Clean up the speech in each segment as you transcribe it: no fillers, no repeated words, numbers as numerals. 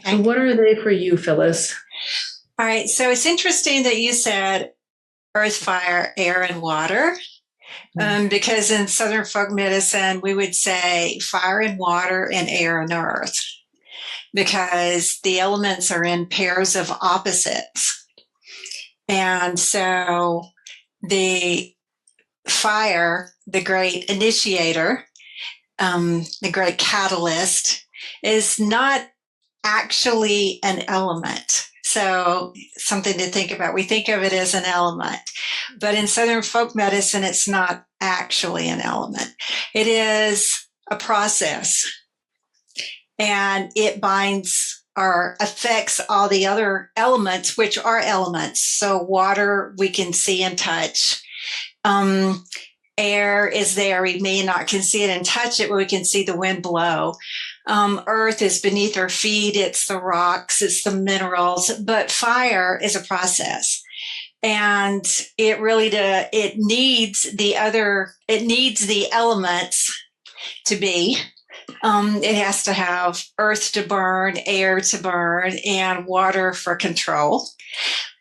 So what are they for you, Phyllis? All right. So it's interesting that you said earth, fire, air, and water. Because in Southern folk medicine, we would say fire and water and air and earth, because the elements are in pairs of opposites. And so the fire, the great initiator, the great catalyst, is not actually an element. So something to think about. We think of it as an element, but in Southern folk medicine, it's not actually an element. It is a process, and it binds or affects all the other elements, which are elements. So water, we can see and touch. Air is there. We may not can see it and touch it, but we can see the wind blow. Earth is beneath our feet. It's the rocks, it's the minerals, but fire is a process. And it really it needs the elements to be. It has to have earth to burn, air to burn, and water for control.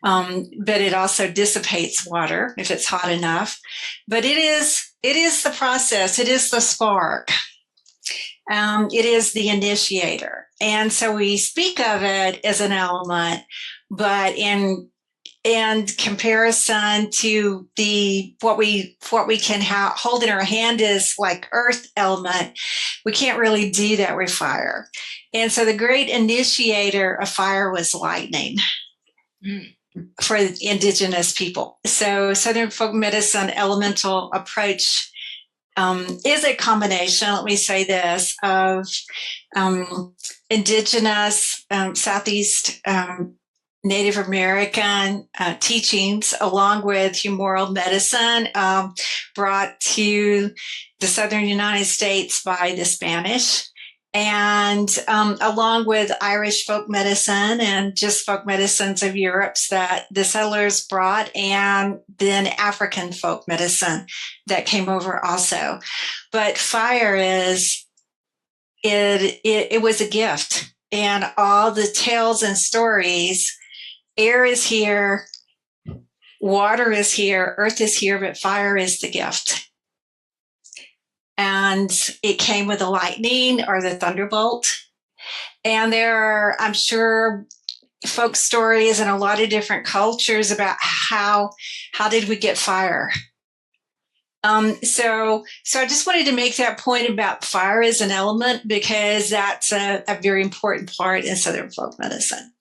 But it also dissipates water if it's hot enough. But it is the process. It is the spark. It is the initiator. And so we speak of it as an element, but in comparison to what we can hold in our hand is like earth element, we can't really do that with fire. And so the great initiator of fire was lightning. For indigenous people. So Southern folk medicine elemental approach is a combination, let me say this, of indigenous Southeast Native American teachings, along with humoral medicine brought to the Southern United States by the Spanish, and along with Irish folk medicine and just folk medicines of Europe's that the settlers brought, and then African folk medicine that came over also. But fire it was a gift, and all the tales and stories. Air is here, water is here, earth is here, but fire is the gift. And it came with the lightning or the thunderbolt. And there are, I'm sure, folk stories in a lot of different cultures about how did we get fire. So I just wanted to make that point about fire as an element, because that's a very important part in Southern folk medicine.